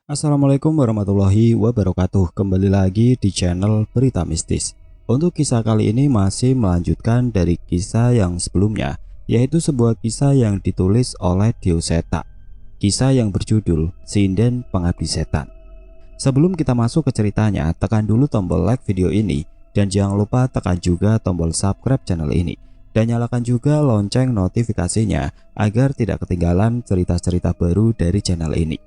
Assalamualaikum warahmatullahi wabarakatuh. Kembali lagi di channel Berita Mistis. Untuk kisah kali ini masih melanjutkan dari kisah yang sebelumnya, yaitu sebuah kisah yang ditulis oleh Dio Seta. Kisah yang berjudul Sinden Pengabdi Setan. Sebelum kita masuk ke ceritanya, tekan dulu tombol like video ini dan jangan lupa tekan juga tombol subscribe channel ini dan nyalakan juga lonceng notifikasinya agar tidak ketinggalan cerita-cerita baru dari channel ini.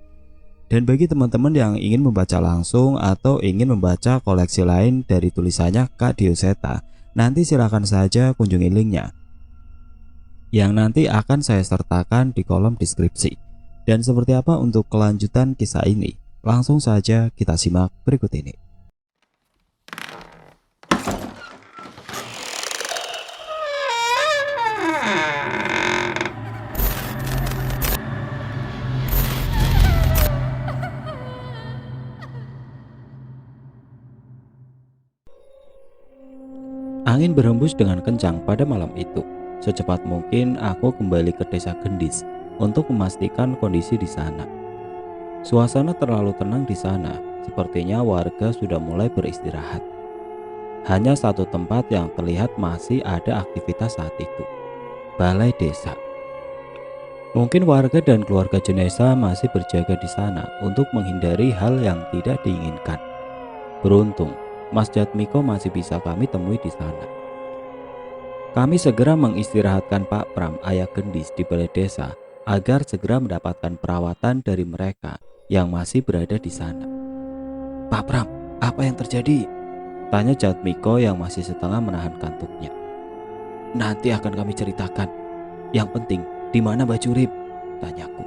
Dan bagi teman-teman yang ingin membaca langsung atau ingin membaca koleksi lain dari tulisannya Kak Dio Seta, nanti silahkan saja kunjungi linknya yang nanti akan saya sertakan di kolom deskripsi. Dan seperti apa untuk kelanjutan kisah ini? Langsung saja kita simak berikut ini. Angin berhembus dengan kencang pada malam itu. Secepat mungkin aku kembali ke desa Gendis untuk memastikan kondisi di sana. Suasana terlalu tenang di sana, sepertinya warga sudah mulai beristirahat. Hanya satu tempat yang terlihat masih ada aktivitas saat itu, balai desa. Mungkin warga dan keluarga jenazah masih berjaga di sana untuk menghindari hal yang tidak diinginkan. Beruntung, Mas Jatmiko masih bisa kami temui di sana. Kami segera mengistirahatkan Pak Pram, ayah Gendis di balai desa, agar segera mendapatkan perawatan dari mereka yang masih berada di sana. Pak Pram, apa yang terjadi? Tanya Jatmiko yang masih setengah menahan kantuknya. Nanti akan kami ceritakan. Yang penting, di mana Bajurip? Tanyaku.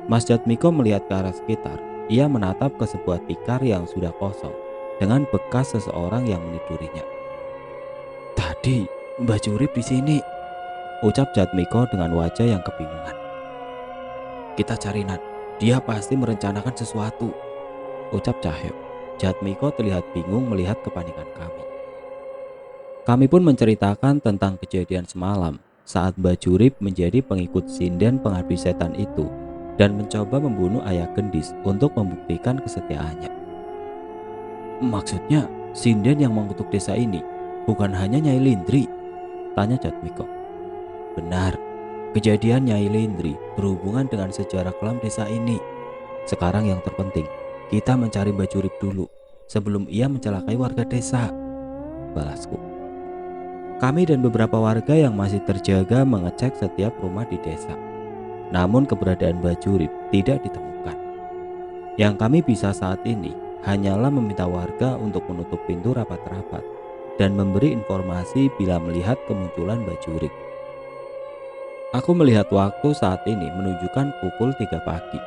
Mas Jatmiko melihat ke arah sekitar. Ia menatap ke sebuah tikar yang sudah kosong dengan bekas seseorang yang menidurinya. Tadi Bajurip di sini, ucap Jatmiko dengan wajah yang kebingungan. Kita cari Nan, dia pasti merencanakan sesuatu, ucap Cahyo. Jatmiko terlihat bingung melihat kepanikan kami. Kami pun menceritakan tentang kejadian semalam saat Bajurip menjadi pengikut sinden pengabdi setan itu dan mencoba membunuh ayah Gendis untuk membuktikan kesetiaannya. Maksudnya sinden yang mengutuk desa ini bukan hanya Nyai Lindri? Tanya Jatmiko. Benar, kejadian Nyai Lindri berhubungan dengan sejarah kelam desa ini. Sekarang yang terpenting, kita mencari Bajurip dulu sebelum ia mencelakai warga desa, balasku. Kami dan beberapa warga yang masih terjaga mengecek setiap rumah di desa. Namun keberadaan Bajurip tidak ditemukan. Yang kami bisa saat ini hanyalah meminta warga untuk menutup pintu rapat-rapat dan memberi informasi bila melihat kemunculan Bajurip. Aku melihat waktu saat ini menunjukkan pukul 3 pagi.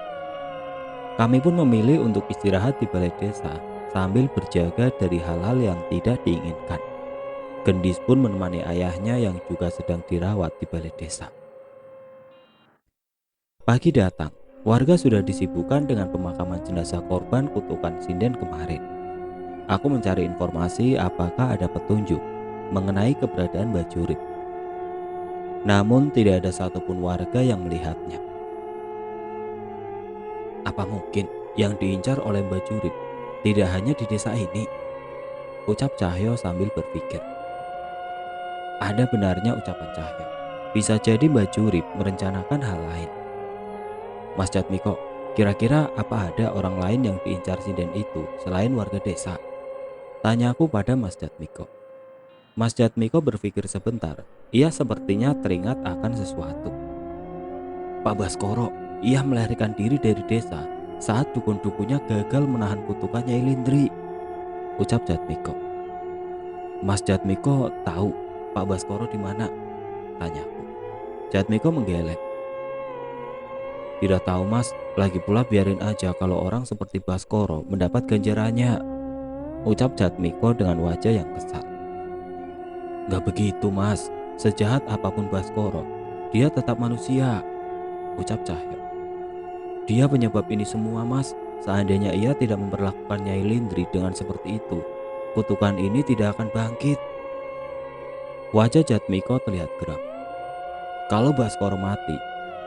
Kami pun memilih untuk istirahat di balai desa sambil berjaga dari hal-hal yang tidak diinginkan. Gendis pun menemani ayahnya yang juga sedang dirawat di balai desa. Pagi datang, warga sudah disibukkan dengan pemakaman jenazah korban kutukan sinden kemarin. Aku mencari informasi apakah ada petunjuk mengenai keberadaan Bajurip. Namun tidak ada satupun warga yang melihatnya. Apa mungkin yang diincar oleh Bajurip tidak hanya di desa ini? Ucap Cahyo sambil berpikir. Ada benarnya ucapan Cahyo. Bisa jadi Bajurip merencanakan hal lain. Mas Jatmiko, kira-kira apa ada orang lain yang diincar sinden itu selain warga desa? Tanyaku pada Mas Jatmiko. Mas Jatmiko berpikir sebentar. Ia sepertinya teringat akan sesuatu. Pak Baskoro, ia melarikan diri dari desa saat dukun-dukunnya gagal menahan kutukan Nyai Lindri, ucap Jatmiko. Mas Jatmiko tahu Pak Baskoro di mana? Tanyaku. Jatmiko menggeleng. Tidak tahu mas, lagi pula biarin aja kalau orang seperti Baskoro mendapat ganjarannya, ucap Jatmiko dengan wajah yang kesal. Gak begitu mas, sejahat apapun Baskoro, dia tetap manusia, ucap Cahyo. Dia penyebab ini semua mas. Seandainya ia tidak memperlakukan Nyai Lindri dengan seperti itu, kutukan ini tidak akan bangkit. Wajah Jatmiko terlihat geram. Kalau Baskoro mati,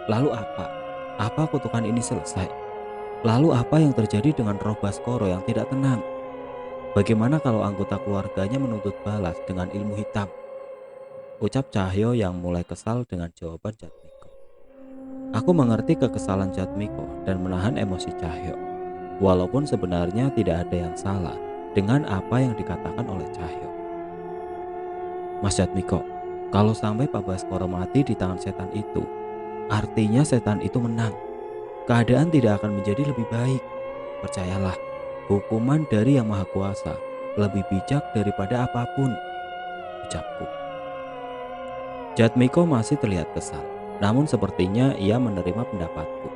lalu apa? Apa kutukan ini selesai? Lalu apa yang terjadi dengan roh Baskoro yang tidak tenang? Bagaimana kalau anggota keluarganya menuntut balas dengan ilmu hitam? Ucap Cahyo yang mulai kesal dengan jawaban Jatmiko. Aku mengerti kekesalan Jatmiko dan menahan emosi Cahyo. Walaupun sebenarnya tidak ada yang salah dengan apa yang dikatakan oleh Cahyo. Mas Jatmiko, kalau sampai Pak Baskoro mati di tangan setan itu, artinya setan itu menang. Keadaan tidak akan menjadi lebih baik. Percayalah, hukuman dari Yang Maha Kuasa lebih bijak daripada apapun, ucapku. Jatmiko masih terlihat kesal, namun sepertinya ia menerima pendapatku.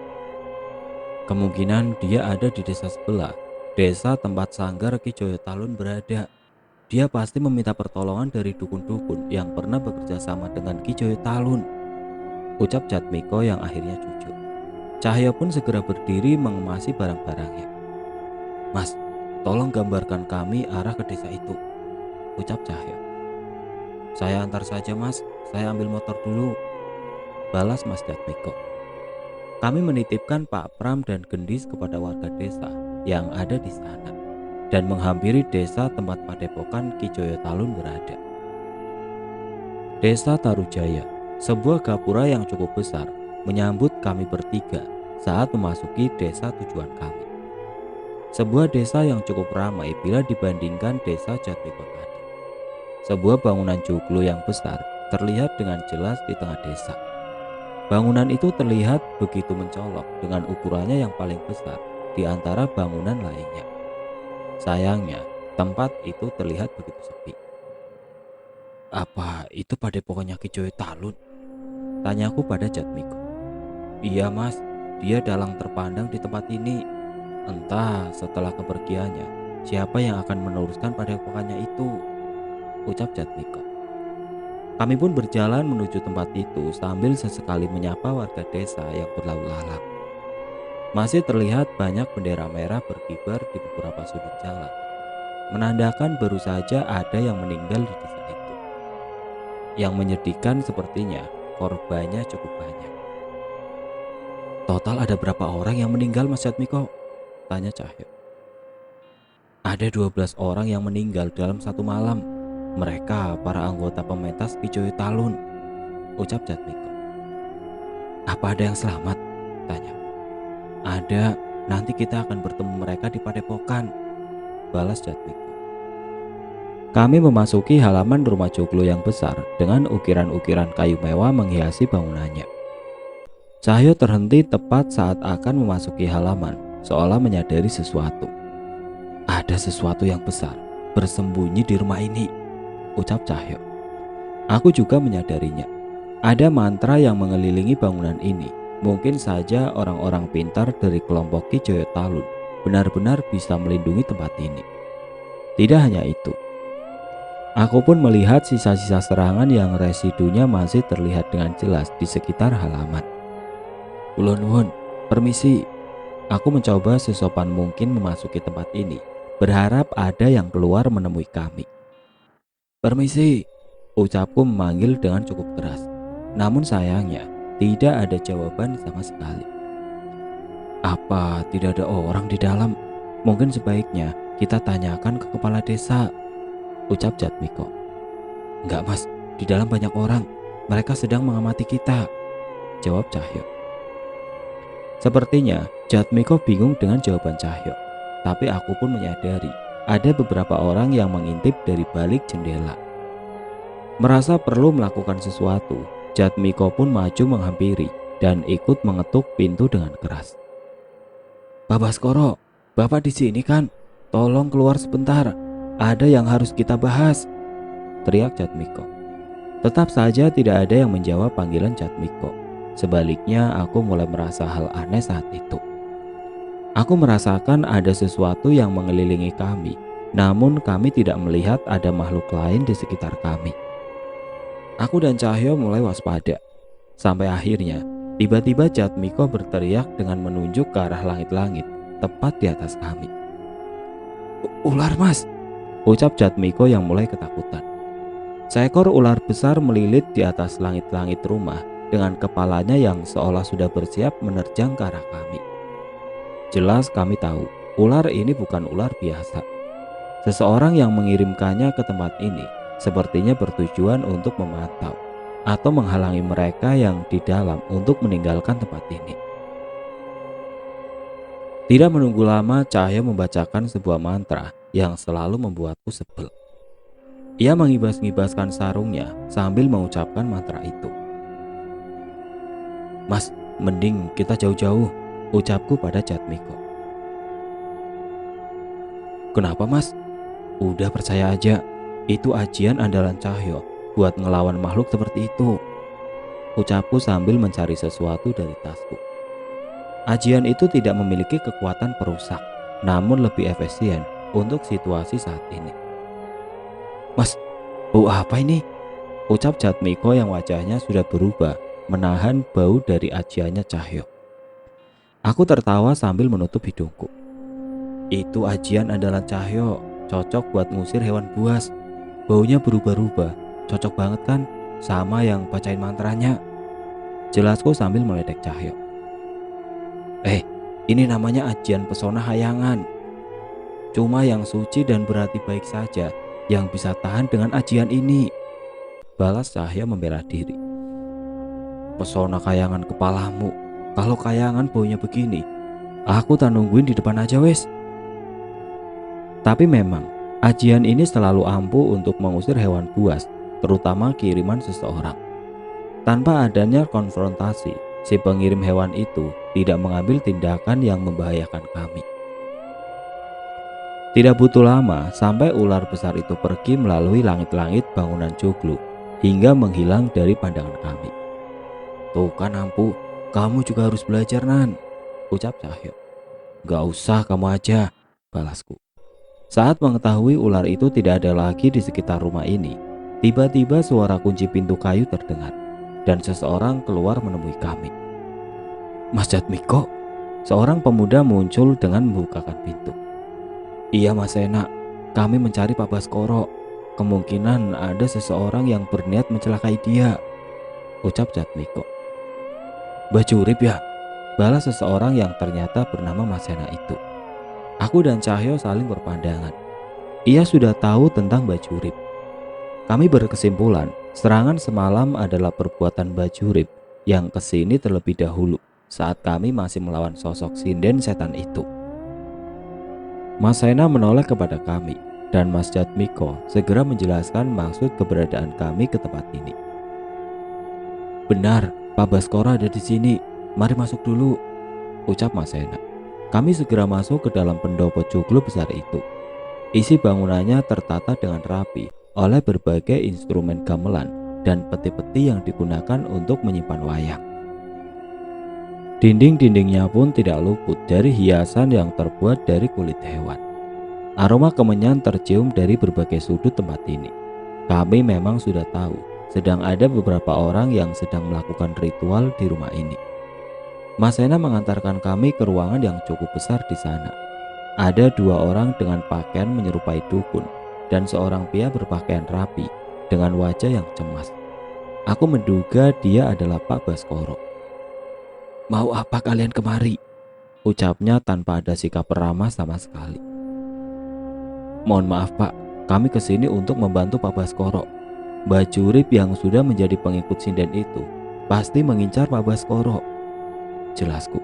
Kemungkinan dia ada di desa sebelah, desa tempat sanggar Ki Joyo Talun berada. Dia pasti meminta pertolongan dari dukun-dukun yang pernah bekerja sama dengan Ki Joyo Talun, ucap Jatmiko yang akhirnya jujur. Cahyo pun segera berdiri mengemasi barang-barangnya. Mas, tolong gambarkan kami arah ke desa itu, ucap Cahyo. Saya antar saja mas, saya ambil motor dulu, balas Mas Jatmiko. Kami menitipkan Pak Pram dan Gendis kepada warga desa yang ada di sana dan menghampiri desa tempat padepokan Ki Joyo Talun berada. Desa Tarujaya, sebuah gapura yang cukup besar, menyambut kami bertiga saat memasuki desa tujuan kami. Sebuah desa yang cukup ramai bila dibandingkan desa Jatmiko tadi. Sebuah bangunan joglo yang besar terlihat dengan jelas di tengah desa. Bangunan itu terlihat begitu mencolok dengan ukurannya yang paling besar di antara bangunan lainnya. Sayangnya, tempat itu terlihat begitu sepi. Apa itu padepokannya Ki Joyo Talun? Tanyaku pada Jatmiko. Iya mas, dia dalang terpandang di tempat ini. Entah setelah kepergiannya, siapa yang akan meneruskan padepokannya itu, ucap Jatmiko. Kami pun berjalan menuju tempat itu sambil sesekali menyapa warga desa yang berlalu lalang. Masih terlihat banyak bendera merah berkibar di beberapa sudut jalan, menandakan baru saja ada yang meninggal di desa itu. Yang menyedihkan sepertinya korbannya cukup banyak. Total ada berapa orang yang meninggal Mas Jatmiko? Tanya Cahyo. Ada 12 orang yang meninggal dalam satu malam. Mereka para anggota pementas Ki Joyo Talun, ucap Jatmiko. Apa ada yang selamat? Tanya. Ada, nanti kita akan bertemu mereka di padepokan, balas Jatmiko. Kami memasuki halaman rumah joglo yang besar dengan ukiran-ukiran kayu mewah menghiasi bangunannya. Cahyo terhenti tepat saat akan memasuki halaman, seolah menyadari sesuatu. Ada sesuatu yang besar bersembunyi di rumah ini, ucap Cahyo. Aku juga menyadarinya. Ada mantra yang mengelilingi bangunan ini. Mungkin saja orang-orang pintar dari kelompok Ki Joyo Talun benar-benar bisa melindungi tempat ini. Tidak hanya itu, aku pun melihat sisa-sisa serangan yang residunya masih terlihat dengan jelas di sekitar halaman. Ulun nuwun, permisi. Aku mencoba sesopan mungkin memasuki tempat ini, berharap ada yang keluar menemui kami. Permisi, ucapku memanggil dengan cukup keras. Namun sayangnya, tidak ada jawaban sama sekali. Apa tidak ada orang di dalam? Mungkin sebaiknya kita tanyakan ke kepala desa, ucap Jatmiko. Enggak mas, di dalam banyak orang. Mereka sedang mengamati kita, jawab Cahyo. Sepertinya Jatmiko bingung dengan jawaban Cahyo. Tapi aku pun menyadari ada beberapa orang yang mengintip dari balik jendela. Merasa perlu melakukan sesuatu, Jatmiko pun maju menghampiri dan ikut mengetuk pintu dengan keras. Pak Baskoro, Bapak di sini kan? Tolong keluar sebentar. Ada yang harus kita bahas, teriak Jatmiko. Tetap saja tidak ada yang menjawab panggilan Jatmiko. Sebaliknya, aku mulai merasa hal aneh saat itu. Aku merasakan ada sesuatu yang mengelilingi kami, namun kami tidak melihat ada makhluk lain di sekitar kami. Aku dan Cahyo mulai waspada. Sampai akhirnya, tiba-tiba Jatmiko berteriak dengan menunjuk ke arah langit-langit, tepat di atas kami. Ular mas, ucap Jatmiko yang mulai ketakutan. Seekor ular besar melilit di atas langit-langit rumah dengan kepalanya yang seolah sudah bersiap menerjang ke arah kami. Jelas kami tahu, ular ini bukan ular biasa. Seseorang yang mengirimkannya ke tempat ini sepertinya bertujuan untuk memantau atau menghalangi mereka yang di dalam untuk meninggalkan tempat ini. Tidak menunggu lama, Cahyo membacakan sebuah mantra yang selalu membuatku sebel. Ia mengibas-ngibaskan sarungnya sambil mengucapkan mantra itu. "Mas, mending kita jauh-jauh," ucapku pada Jatmiko. "Kenapa mas?" "Udah percaya aja, itu ajian andalan Cahyo buat ngelawan makhluk seperti itu," ucapku sambil mencari sesuatu dari tasku. Ajian itu tidak memiliki kekuatan perusak, namun lebih efisien untuk situasi saat ini. "Mas, bau apa ini?" ucap Jatmiko yang wajahnya sudah berubah menahan bau dari ajiannya Cahyo. Aku tertawa sambil menutup hidungku. "Itu ajian andalan Cahyo, cocok buat ngusir hewan buas. Baunya berubah-ubah, cocok banget kan sama yang bacain mantranya," jelasku sambil meledek Cahyo. Ini namanya ajian pesona hayangan. Cuma yang suci dan berarti baik saja yang bisa tahan dengan ajian ini," balas Cahyo membela diri. "Pesona kayangan kepalamu. Kalau kayangan baunya begini, aku tak nungguin di depan aja wes." Tapi memang, ajian ini selalu ampuh untuk mengusir hewan buas, terutama kiriman seseorang. Tanpa adanya konfrontasi, si pengirim hewan itu tidak mengambil tindakan yang membahayakan kami. Tidak butuh lama sampai ular besar itu pergi melalui langit-langit bangunan joglo hingga menghilang dari pandangan kami. "Tuh kan ampuh, kamu juga harus belajar Nan," ucap Cahyo. "Gak usah, kamu aja," balasku. Saat mengetahui ular itu tidak ada lagi di sekitar rumah ini, tiba-tiba suara kunci pintu kayu terdengar dan seseorang keluar menemui kami. "Mas Jatmiko," seorang pemuda muncul dengan membukakan pintu. "Iya Mas Sena, kami mencari Pak Baskoro. Kemungkinan ada seseorang yang berniat mencelakai dia," ucap Jatmiko. "Bajurip ya?" balas seseorang yang ternyata bernama Mas Sena itu. Aku dan Cahyo saling berpandangan. Ia sudah tahu tentang Bajurip. Kami berkesimpulan serangan semalam adalah perbuatan Bajurip yang kesini terlebih dahulu saat kami masih melawan sosok sinden setan itu. Mas Sena menoleh kepada kami dan Mas Jatmiko segera menjelaskan maksud keberadaan kami ke tempat ini. "Benar, Pak Baskoro ada di sini. Mari masuk dulu," ucap Mas Sena. Kami segera masuk ke dalam pendopo joglo besar itu. Isi bangunannya tertata dengan rapi oleh berbagai instrumen gamelan dan peti-peti yang digunakan untuk menyimpan wayang. Dinding-dindingnya pun tidak luput dari hiasan yang terbuat dari kulit hewan. Aroma kemenyan tercium dari berbagai sudut tempat ini. Kami memang sudah tahu sedang ada beberapa orang yang sedang melakukan ritual di rumah ini. Mas Sena mengantarkan kami ke ruangan yang cukup besar di sana. Ada 2 orang dengan pakaian menyerupai dukun dan seorang pria berpakaian rapi dengan wajah yang cemas. Aku menduga dia adalah Pak Baskoro. "Mau apa kalian kemari?" ucapnya tanpa ada sikap ramah sama sekali. "Mohon maaf Pak, kami kesini untuk membantu Pak Baskoro. Bajurip yang sudah menjadi pengikut sinden itu pasti mengincar Pak Baskoro," jelasku.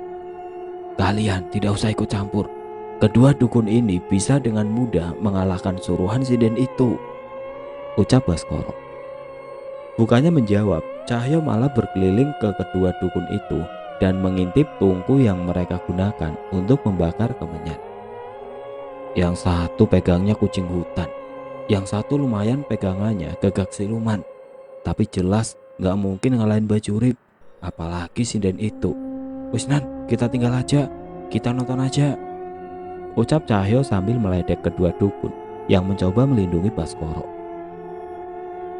"Kalian tidak usah ikut campur. Kedua dukun ini bisa dengan mudah mengalahkan suruhan sinden itu," ucap Baskoro. Bukannya menjawab, Cahyo malah berkeliling ke kedua dukun itu dan mengintip tungku yang mereka gunakan untuk membakar kemenyan. Yang satu pegangnya kucing hutan, yang satu lumayan pegangannya gagak siluman. Tapi jelas gak mungkin ngalahin Bajurip, apalagi sinden itu. "Wis Nan, kita tinggal aja, kita nonton aja," ucap Cahyo sambil meledek kedua dukun yang mencoba melindungi Baskoro.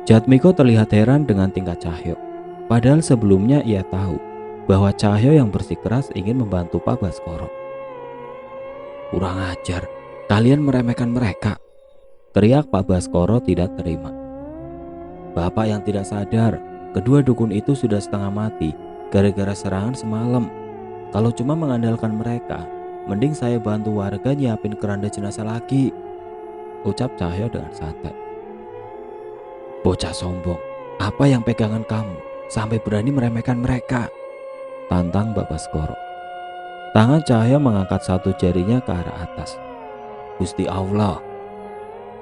Jatmiko terlihat heran dengan tingkah Cahyo. Padahal sebelumnya ia tahu bahwa Cahyo yang bersikeras ingin membantu Pak Baskoro. "Kurang ajar, kalian meremehkan mereka," teriak Pak Baskoro tidak terima. "Bapak yang tidak sadar, kedua dukun itu sudah setengah mati gara-gara serangan semalam. Kalau cuma mengandalkan mereka, mending saya bantu warga nyiapin keranda jenazah lagi, ucap Cahyo dengan santai. Bocah sombong, apa yang pegangan kamu sampai berani meremehkan mereka? Tantang Mbak Baskoro. Tangan Cahyo mengangkat satu jarinya ke arah atas. Gusti Allah.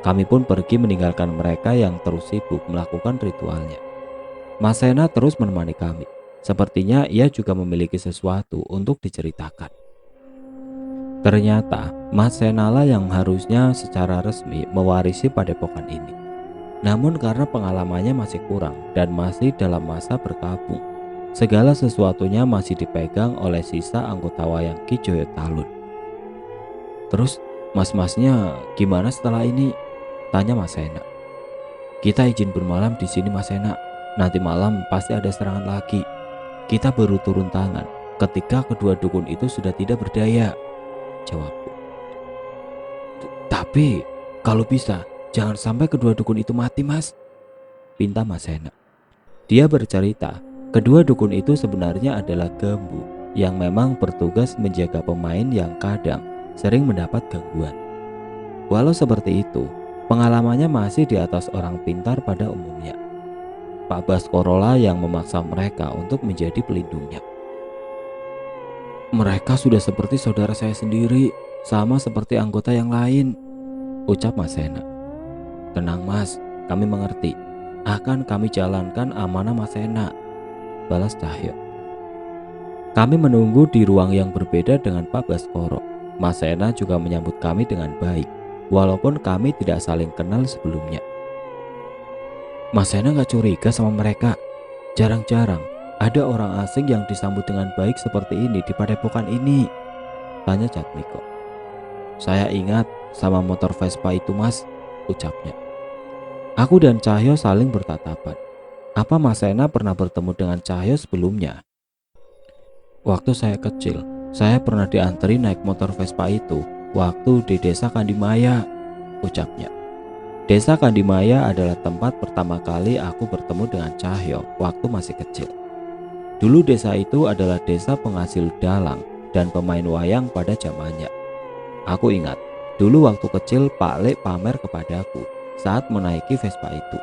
Kami pun pergi meninggalkan mereka yang terus sibuk melakukan ritualnya. Mas Sena terus menemani kami. Sepertinya ia juga memiliki sesuatu untuk diceritakan. Ternyata Mas Sena lah yang harusnya secara resmi mewarisi padepokan ini. Namun karena pengalamannya masih kurang dan masih dalam masa berkabung, segala sesuatunya masih dipegang oleh sisa anggota wayang Ki Joyo Talun. Terus mas-masnya gimana setelah ini? Tanya Mas Sena. Kita izin bermalam di sini Mas Sena. Nanti malam pasti ada serangan lagi. Kita baru turun tangan ketika kedua dukun itu sudah tidak berdaya, jawabku. Tapi kalau bisa jangan sampai kedua dukun itu mati Mas, pinta Mas Sena. Dia bercerita kedua dukun itu sebenarnya adalah gembu yang memang bertugas menjaga pemain yang kadang sering mendapat gangguan. Walau seperti itu, pengalamannya masih di atas orang pintar pada umumnya. Pak Baskoro lah yang memaksa mereka untuk menjadi pelindungnya. Mereka sudah seperti saudara saya sendiri, sama seperti anggota yang lain, ucap Mas Sena. Tenang Mas, kami mengerti. Akan kami jalankan amanah Mas Sena, balas Cahyo. Kami menunggu di ruang yang berbeda dengan Pak Baskoro. Mas Sena juga menyambut kami dengan baik, walaupun kami tidak saling kenal sebelumnya. Mas Sena gak curiga sama mereka? Jarang-jarang ada orang asing yang disambut dengan baik seperti ini di padepokan ini, tanya Jatmiko. Saya ingat sama motor Vespa itu Mas, ucapnya. Aku dan Cahyo saling bertatapan. Apa Mas Sena pernah bertemu dengan Cahyo sebelumnya? Waktu saya kecil, saya pernah diantri naik motor Vespa itu waktu di desa Kandimaya, ucapnya. Desa Kandimaya adalah tempat pertama kali aku bertemu dengan Cahyo waktu masih kecil. Dulu desa itu adalah desa penghasil dalang dan pemain wayang pada zamannya. Aku ingat, dulu waktu kecil Pak Lek pamer kepadaku saat menaiki Vespa itu.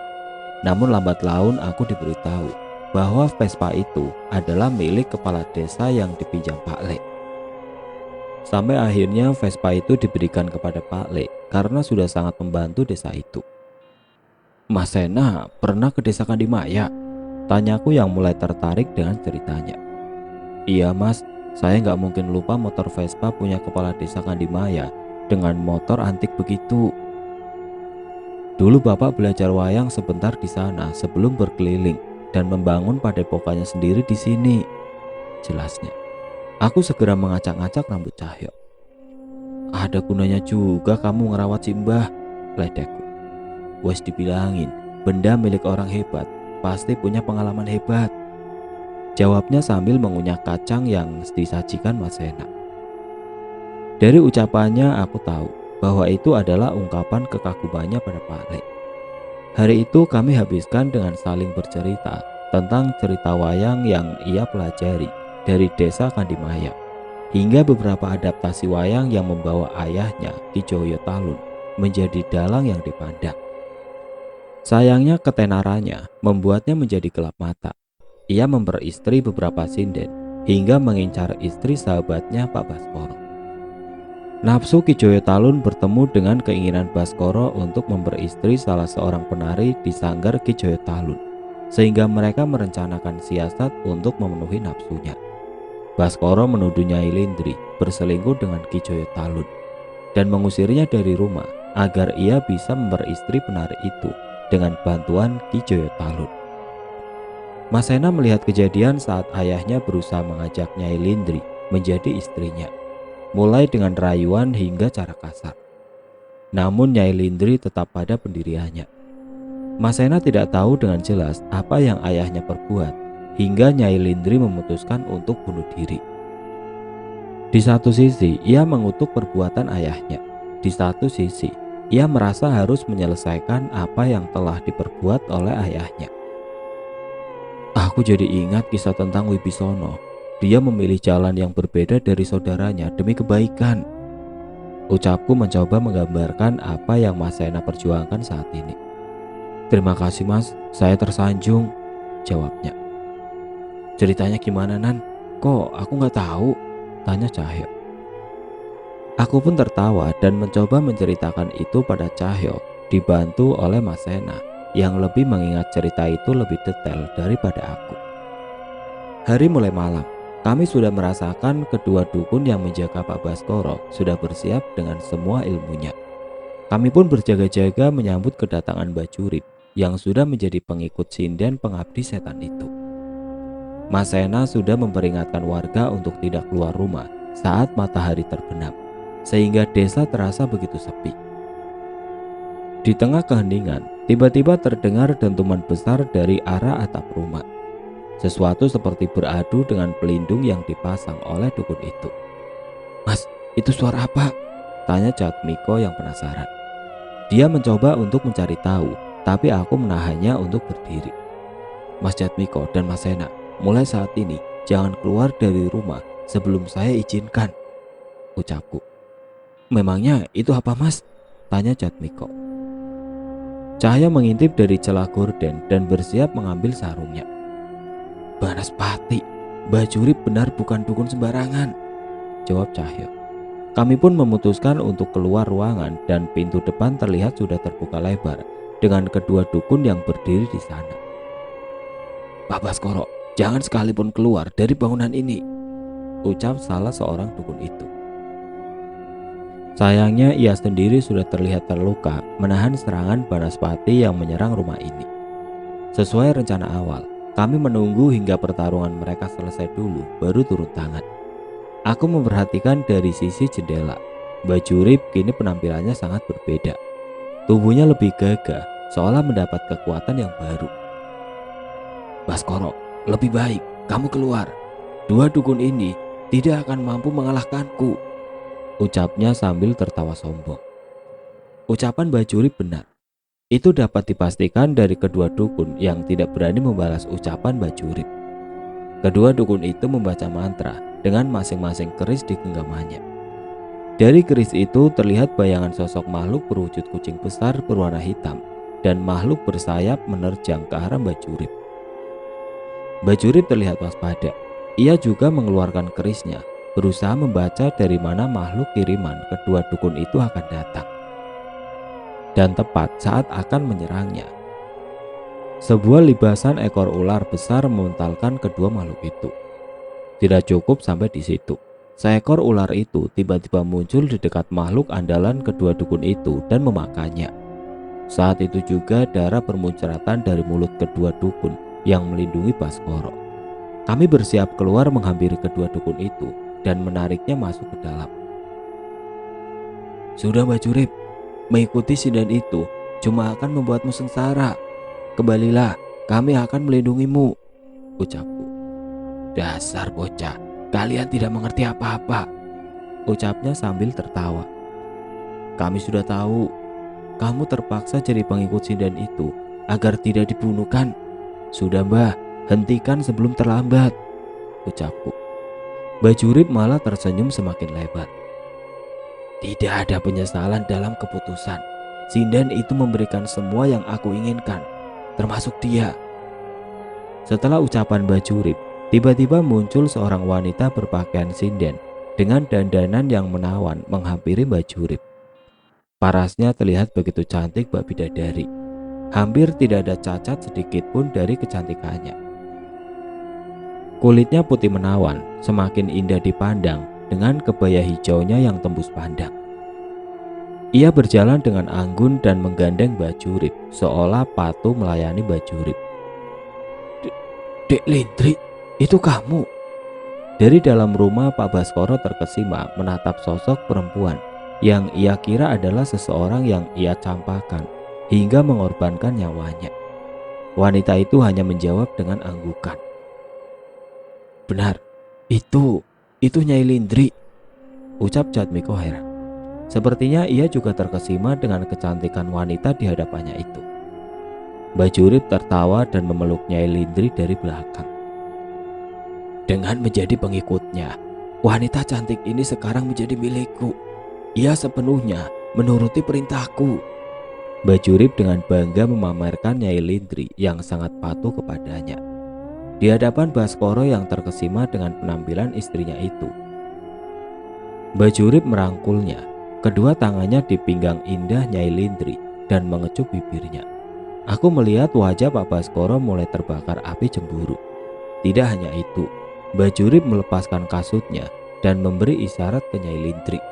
Namun lambat laun aku diberitahu bahwa Vespa itu adalah milik kepala desa yang dipinjam Pak Lek. Sampai akhirnya Vespa itu diberikan kepada Pak Lek karena sudah sangat membantu desa itu. Mas Sena pernah ke desa Kandimaya? Tanyaku yang mulai tertarik dengan ceritanya. Iya Mas, saya nggak mungkin lupa motor Vespa punya kepala desa Kandimaya dengan motor antik begitu. Dulu Bapak belajar wayang sebentar di sana sebelum berkeliling dan membangun padepokannya sendiri di sini, jelasnya. Aku segera ngacak-ngacak rambut Cahyo. Ada gunanya juga kamu ngerawat si Mbah, ledekku. Wes dibilangin, benda milik orang hebat pasti punya pengalaman hebat, jawabnya sambil mengunyah kacang yang disajikan Mas Sena. Dari ucapannya aku tahu bahwa itu adalah ungkapan kekagumannya pada Pak Lek. Hari itu kami habiskan dengan saling bercerita tentang cerita wayang yang ia pelajari dari desa Kandimaya, hingga beberapa adaptasi wayang yang membawa ayahnya Ki Joyo Talun menjadi dalang yang dipandang. Sayangnya ketenarannya membuatnya menjadi gelap mata. Ia memperistri beberapa sinden hingga mengincar istri sahabatnya Pak Baskoro. Nafsu Ki Joyo Talun bertemu dengan keinginan Baskoro untuk memperistri salah seorang penari di sanggar Ki Joyo Talun, sehingga mereka merencanakan siasat untuk memenuhi nafsunya. Baskoro menuduh Nyai Lindri berselingkuh dengan Ki Joyo Talun dan mengusirnya dari rumah agar ia bisa memperistri penari itu dengan bantuan Ki Joyo Talun. Mas Sena melihat kejadian saat ayahnya berusaha mengajak Nyai Lindri menjadi istrinya, mulai dengan rayuan hingga cara kasar. Namun Nyai Lindri tetap pada pendiriannya. Mas Sena tidak tahu dengan jelas apa yang ayahnya perbuat hingga Nyai Lindri memutuskan untuk bunuh diri. Di satu sisi ia mengutuk perbuatan ayahnya, di satu sisi ia merasa harus menyelesaikan apa yang telah diperbuat oleh ayahnya. Aku jadi ingat kisah tentang Wibisono. Dia memilih jalan yang berbeda dari saudaranya demi kebaikan. Ucapku mencoba menggambarkan apa yang Mas Sena perjuangkan saat ini. Terima kasih Mas, saya tersanjung, jawabnya. Ceritanya gimana Nan? Kok aku nggak tahu? Tanya Cahyo. Aku pun tertawa dan mencoba menceritakan itu pada Cahyo, dibantu oleh Mas Sena yang lebih mengingat cerita itu lebih detail daripada aku. Hari mulai malam. Kami sudah merasakan kedua dukun yang menjaga Pak Baskoro sudah bersiap dengan semua ilmunya. Kami pun berjaga-jaga menyambut kedatangan Bajurip yang sudah menjadi pengikut sinden pengabdi setan itu. Mas Sena sudah memperingatkan warga untuk tidak keluar rumah saat matahari terbenam, sehingga desa terasa begitu sepi. Di tengah keheningan, tiba-tiba terdengar dentuman besar dari arah atap rumah. Sesuatu seperti beradu dengan pelindung yang dipasang oleh dukun itu. Mas, itu suara apa? Tanya Jatmiko yang penasaran. Dia mencoba untuk mencari tahu, tapi aku menahannya untuk berdiri. Mas Jatmiko dan Mas Sena, mulai saat ini jangan keluar dari rumah sebelum saya izinkan, ucapku. Memangnya itu apa Mas? Tanya Jatmiko. Cahaya mengintip dari celah gorden dan bersiap mengambil sarungnya. Banaspati, Bajurip benar bukan dukun sembarangan, jawab Cahyo. Kami pun memutuskan untuk keluar ruangan dan pintu depan terlihat sudah terbuka lebar dengan kedua dukun yang berdiri di sana. Pak Baskoro, jangan sekalipun keluar dari bangunan ini, ucap salah seorang dukun itu. Sayangnya ia sendiri sudah terlihat terluka menahan serangan Banaspati yang menyerang rumah ini. Sesuai rencana awal, kami menunggu hingga pertarungan mereka selesai dulu baru turun tangan. Aku memperhatikan dari sisi jendela. Bajurip kini penampilannya sangat berbeda. Tubuhnya lebih gagah, seolah mendapat kekuatan yang baru. Baskoro, lebih baik kamu keluar. Dua dukun ini tidak akan mampu mengalahkanku, ucapnya sambil tertawa sombong. Ucapan Bajurip benar. Itu dapat dipastikan dari kedua dukun yang tidak berani membalas ucapan Bajurip. Kedua dukun itu membaca mantra dengan masing-masing keris di genggamannya. Dari keris itu terlihat bayangan sosok makhluk berwujud kucing besar berwarna hitam dan makhluk bersayap menerjang ke arah Bajurip. Bajurip terlihat waspada. Ia juga mengeluarkan kerisnya, berusaha membaca dari mana makhluk kiriman kedua dukun itu akan datang. Dan tepat saat akan menyerangnya, sebuah libasan ekor ular besar mementalkan kedua makhluk itu. Tidak cukup sampai di situ. Seekor ular itu tiba-tiba muncul di dekat makhluk andalan kedua dukun itu dan memakannya. Saat itu juga darah bermuncratan dari mulut kedua dukun yang melindungi Baskoro. Kami bersiap keluar menghampiri kedua dukun itu dan menariknya masuk ke dalam. Sudah Bajurip, mengikuti sinden itu cuma akan membuatmu sengsara. Kembalilah, kami akan melindungimu, ucapku. Dasar bocah, kalian tidak mengerti apa-apa, ucapnya sambil tertawa. Kami sudah tahu, kamu terpaksa jadi pengikut sinden itu agar tidak dibunuhkan. Sudah mbah, hentikan sebelum terlambat, ucapku. Bajurip malah tersenyum semakin lebar. Tidak ada penyesalan dalam keputusan. Sinden itu memberikan semua yang aku inginkan, termasuk dia. Setelah ucapan Bajurip, tiba-tiba muncul seorang wanita berpakaian sinden dengan dandanan yang menawan menghampiri Bajurip. Parasnya terlihat begitu cantik bak bidadari. Hampir tidak ada cacat sedikit pun dari kecantikannya. Kulitnya putih menawan, semakin indah dipandang dengan kebaya hijaunya yang tembus pandang. Ia berjalan dengan anggun dan menggandeng Bajurip, seolah patuh melayani Bajurip. Dek Lintri, itu kamu? Dari dalam rumah Pak Baskoro terkesima menatap sosok perempuan yang ia kira adalah seseorang yang ia campakan hingga mengorbankan nyawanya. Wanita itu hanya menjawab dengan anggukan. Benar, itu Nyai Lindri, ucap Jatmiko heran. Sepertinya ia juga terkesima dengan kecantikan wanita di hadapannya itu. Bajurip tertawa dan memeluk Nyai Lindri dari belakang. Dengan menjadi pengikutnya, wanita cantik ini sekarang menjadi milikku. Ia sepenuhnya menuruti perintahku. Bajurip dengan bangga memamerkan Nyai Lindri yang sangat patuh kepadanya. Di hadapan Baskoro yang terkesima dengan penampilan istrinya itu. Bajurip merangkulnya, kedua tangannya di pinggang indah Nyai Lindri dan mengecup bibirnya. Aku melihat wajah Pak Baskoro mulai terbakar api cemburu. Tidak hanya itu, Bajurip melepaskan kasutnya dan memberi isyarat ke Nyai Lindri.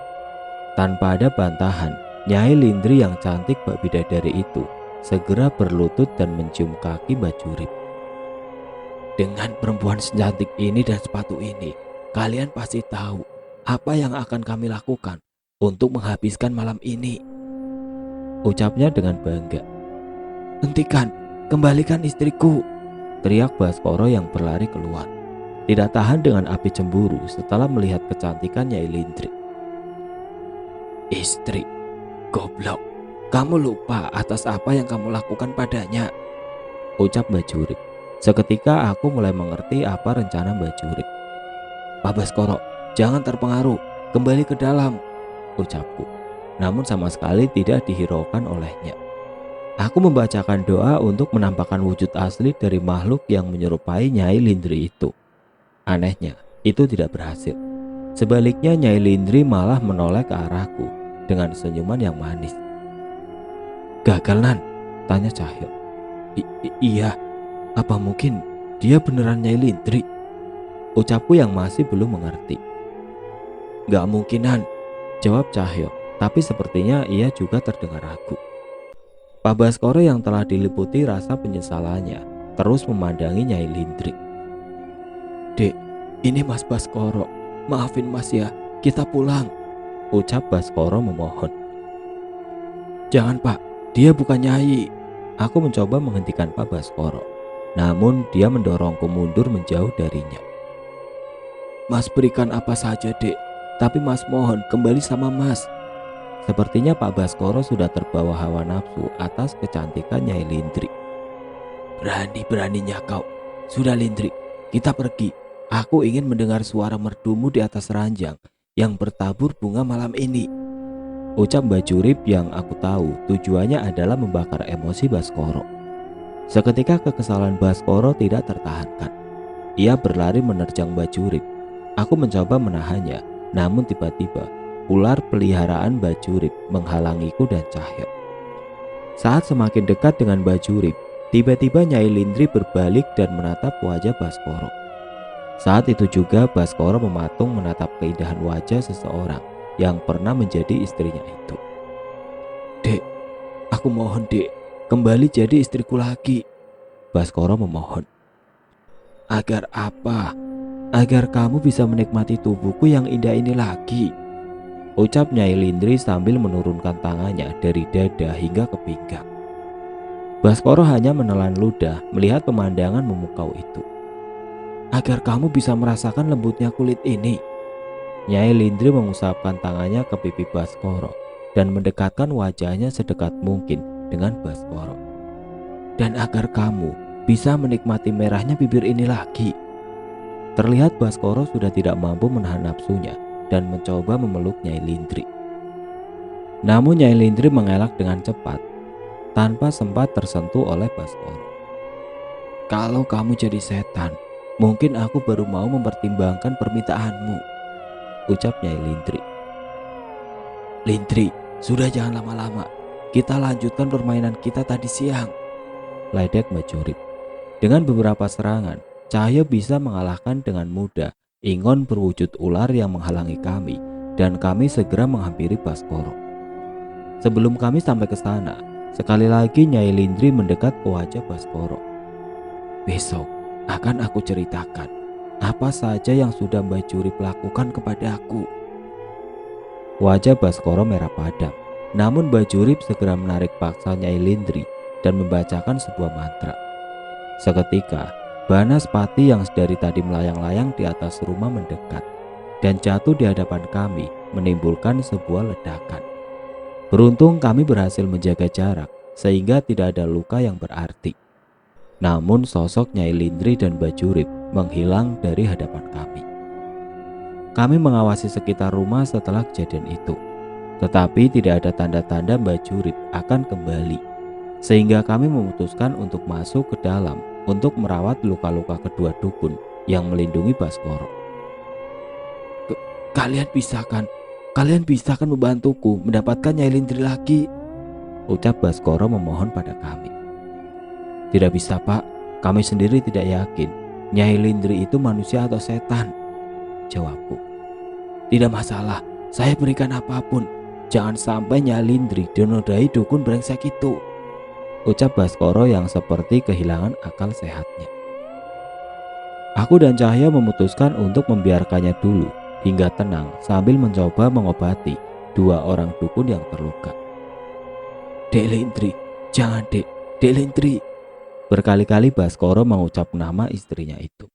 Tanpa ada bantahan, Nyai Lindri yang cantik bak bidadari itu segera berlutut dan mencium kaki Bajurip. Dengan perempuan secantik ini dan sepatu ini, kalian pasti tahu apa yang akan kami lakukan untuk menghabiskan malam ini, ucapnya dengan bangga. Hentikan, kembalikan istriku, teriak Baskoro yang berlari keluar. Tidak tahan dengan api cemburu setelah melihat kecantikan Nyai Lindri. Istri, goblok, kamu lupa atas apa yang kamu lakukan padanya, ucap Bajurip. Seketika aku mulai mengerti apa rencana Bajurip. Pak Baskoro, jangan terpengaruh, kembali ke dalam, ucapku. Namun sama sekali tidak dihiraukan olehnya. Aku membacakan doa untuk menampakkan wujud asli dari makhluk yang menyerupai Nyai Lindri itu. Anehnya, itu tidak berhasil. Sebaliknya Nyai Lindri malah menoleh ke arahku dengan senyuman yang manis. Gagal, Nan? Tanya Cahyo. Iya, apa mungkin dia beneran Nyai Lindri? Ucapku yang masih belum mengerti. Gak mungkin, Nan, jawab Cahyo, tapi sepertinya ia juga terdengar ragu. Pak Baskoro yang telah diliputi rasa penyesalannya terus memandangi Nyai Lindri. Dek, ini Mas Baskoro, maafin Mas ya, kita pulang, ucap Baskoro memohon. Jangan Pak, dia bukan Nyai. Aku mencoba menghentikan Pak Baskoro, namun dia mendorongku mundur menjauh darinya. Mas berikan apa saja dek, tapi Mas mohon kembali sama Mas. Sepertinya Pak Baskoro sudah terbawa hawa nafsu atas kecantikan Nyai Lindri. Berani-beraninya kau. Sudah Lindri, kita pergi. Aku ingin mendengar suara merdumu di atas ranjang yang bertabur bunga malam ini, ucap Bajurip yang aku tahu tujuannya adalah membakar emosi Baskoro. Seketika kekesalan Baskoro tidak tertahankan. Ia berlari menerjang Bajurip. Aku mencoba menahannya, namun tiba-tiba ular peliharaan Bajurip menghalangiku dan Cahyo. Saat semakin dekat dengan Bajurip, tiba-tiba Nyai Lindri berbalik dan menatap wajah Baskoro. Saat itu juga Baskoro mematung menatap keindahan wajah seseorang yang pernah menjadi istrinya itu. Dek, aku mohon dek, kembali jadi istriku lagi, Baskoro memohon. Agar apa? Agar kamu bisa menikmati tubuhku yang indah ini lagi, ucap Nyai Lindri sambil menurunkan tangannya dari dada hingga ke pinggang. Baskoro hanya menelan ludah melihat pemandangan memukau itu. Agar kamu bisa merasakan lembutnya kulit ini, Nyai Lindri mengusapkan tangannya ke pipi Baskoro dan mendekatkan wajahnya sedekat mungkin dengan Baskoro. Dan agar kamu bisa menikmati merahnya bibir ini lagi. Terlihat Baskoro sudah tidak mampu menahan nafsunya dan mencoba memeluk Nyai Lindri. Namun Nyai Lindri mengelak dengan cepat tanpa sempat tersentuh oleh Baskoro. Kalau kamu jadi setan, mungkin aku baru mau mempertimbangkan permintaanmu, ucap Nyai Lindri. Lindri, sudah jangan lama-lama. Kita lanjutkan permainan kita tadi siang, ledek Bajurip. Dengan beberapa serangan, Cahyo bisa mengalahkan dengan mudah Ingon berwujud ular yang menghalangi kami, dan kami segera menghampiri Baskoro. Sebelum kami sampai ke sana, sekali lagi Nyai Lindri mendekat ke wajah Baskoro. Besok akan aku ceritakan apa saja yang sudah Bajurip lakukan kepadaku. Wajah Baskoro merah padam, namun Bajurip segera menarik paksa Nyai Lindri dan membacakan sebuah mantra. Seketika, Banas Pati yang dari tadi melayang-layang di atas rumah mendekat dan jatuh di hadapan kami, menimbulkan sebuah ledakan. Beruntung kami berhasil menjaga jarak sehingga tidak ada luka yang berarti. Namun sosok Nyai Lindri dan Bajurip menghilang dari hadapan kami. Kami mengawasi sekitar rumah setelah kejadian itu, tetapi tidak ada tanda-tanda Mbak Jurit akan kembali, sehingga kami memutuskan untuk masuk ke dalam untuk merawat luka-luka kedua dukun yang melindungi Baskoro. Kalian bisa kan membantuku mendapatkan Nyai Lindri lagi? Ucap Baskoro memohon pada kami. Tidak bisa, Pak. Kami sendiri tidak yakin Nyai Lindri itu manusia atau setan, jawabku. Tidak masalah, saya berikan apapun. Jangan sampai Nyai Lindri dinodai dukun brengsek itu, ucap Baskoro yang seperti kehilangan akal sehatnya. Aku dan Cahyo memutuskan untuk membiarkannya dulu hingga tenang sambil mencoba mengobati dua orang dukun yang terluka. Dek Lindri, jangan Dek Lindri. Berkali-kali Baskoro mengucap nama istrinya itu.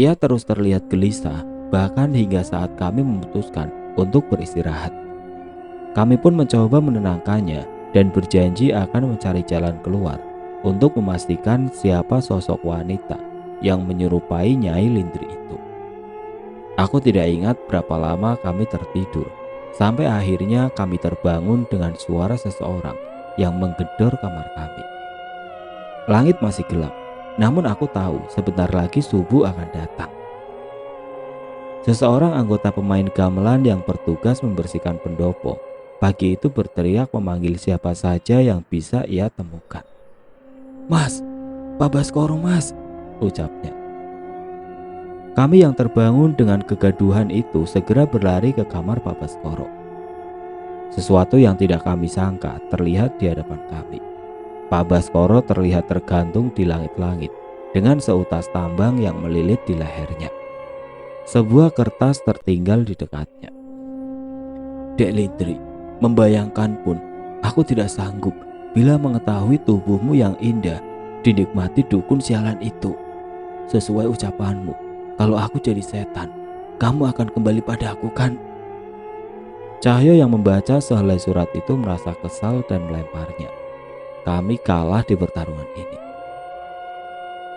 Ia terus terlihat gelisah, bahkan hingga saat kami memutuskan untuk beristirahat. Kami pun mencoba menenangkannya dan berjanji akan mencari jalan keluar untuk memastikan siapa sosok wanita yang menyerupai Nyai Lindri itu. Aku tidak ingat berapa lama kami tertidur, sampai akhirnya kami terbangun dengan suara seseorang yang menggedor kamar kami. Langit masih gelap, namun aku tahu sebentar lagi subuh akan datang. Seseorang anggota pemain gamelan yang bertugas membersihkan pendopo pagi itu berteriak memanggil siapa saja yang bisa ia temukan. Mas, Pak Baskoro mas, ucapnya. Kami yang terbangun dengan kegaduhan itu segera berlari ke kamar Pak Baskoro. Sesuatu yang tidak kami sangka terlihat di hadapan kami. Pak Baskoro terlihat tergantung di langit-langit dengan seutas tambang yang melilit di lehernya. Sebuah kertas tertinggal di dekatnya. Dek Lindri, membayangkan pun aku tidak sanggup bila mengetahui tubuhmu yang indah dinikmati dukun sialan itu. Sesuai ucapanmu, kalau aku jadi setan, kamu akan kembali padaku kan? Cahyo yang membaca sehelai surat itu merasa kesal dan melemparnya. Kami kalah di pertarungan ini.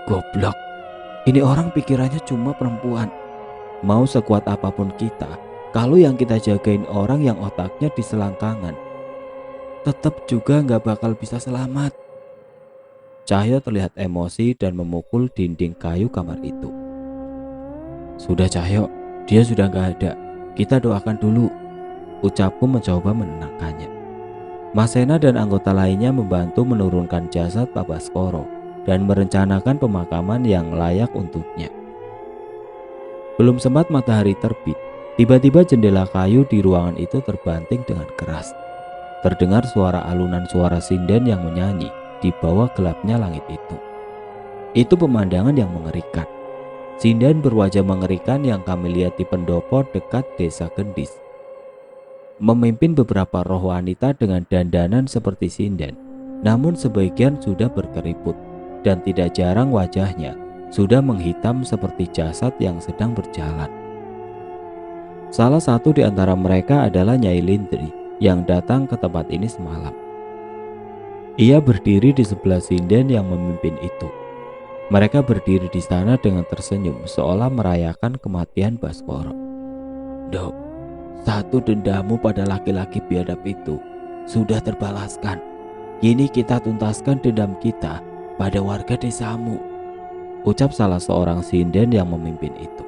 Goblok, ini orang pikirannya cuma perempuan. Mau sekuat apapun kita, kalau yang kita jagain orang yang otaknya di selangkangan, tetap juga gak bakal bisa selamat. Cahyo terlihat emosi dan memukul dinding kayu kamar itu. Sudah Cahyo, dia sudah gak ada. Kita doakan dulu, ucapku mencoba menenangkannya. Mas Sena dan anggota lainnya membantu menurunkan jasad Pak Baskoro dan merencanakan pemakaman yang layak untuknya. Belum sempat matahari terbit, tiba-tiba jendela kayu di ruangan itu terbanting dengan keras. Terdengar suara alunan suara sinden yang menyanyi di bawah gelapnya langit itu. Itu pemandangan yang mengerikan. Sinden berwajah mengerikan yang kami lihat di pendopo dekat desa Gendis. Memimpin beberapa roh wanita dengan dandanan seperti sinden, namun sebagian sudah berkeriput dan tidak jarang wajahnya sudah menghitam seperti jasad yang sedang berjalan. Salah satu di antara mereka adalah Nyai Lindri yang datang ke tempat ini semalam. Ia berdiri di sebelah sinden yang memimpin itu. Mereka berdiri di sana dengan tersenyum seolah merayakan kematian Baskoro. Dok, satu dendammu pada laki-laki biadab itu sudah terbalaskan. Kini kita tuntaskan dendam kita pada warga desamu, ucap salah seorang sinden yang memimpin itu.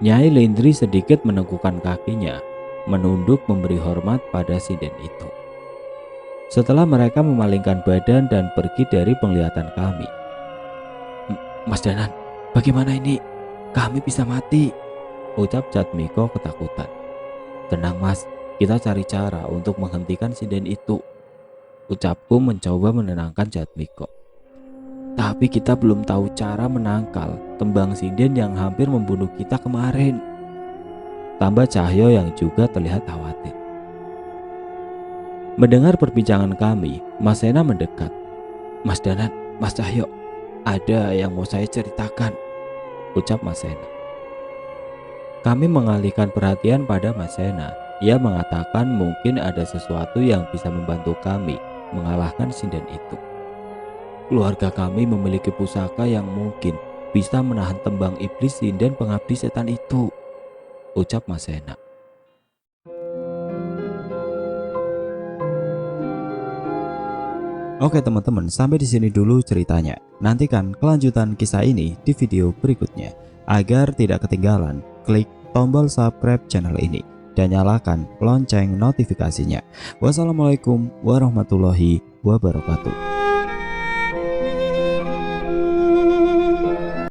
Nyai Lindri sedikit menegukkan kakinya, menunduk memberi hormat pada sinden itu. Setelah mereka memalingkan badan dan pergi dari penglihatan kami. Mas Danan, bagaimana ini? Kami bisa mati, ucap Jatmiko ketakutan. Tenang mas, kita cari cara untuk menghentikan sinden itu, ucapku mencoba menenangkan Jatmiko. Tapi kita belum tahu cara menangkal tembang sinden yang hampir membunuh kita kemarin, tambah Cahyo yang juga terlihat khawatir. Mendengar perbincangan kami, Mas Sena mendekat. Mas Danan, Mas Cahyo, ada yang mau saya ceritakan, ucap Mas Sena. Kami mengalihkan perhatian pada Mas Sena. Ia mengatakan mungkin ada sesuatu yang bisa membantu kami mengalahkan sinden itu. Keluarga kami memiliki pusaka yang mungkin bisa menahan tembang iblis sinden pengabdi setan itu, ucap Mas Sena. Oke teman-teman, sampai di sini dulu ceritanya. Nantikan kelanjutan kisah ini di video berikutnya. Agar tidak ketinggalan, klik tombol subscribe channel ini dan nyalakan lonceng notifikasinya. Wassalamualaikum warahmatullahi wabarakatuh.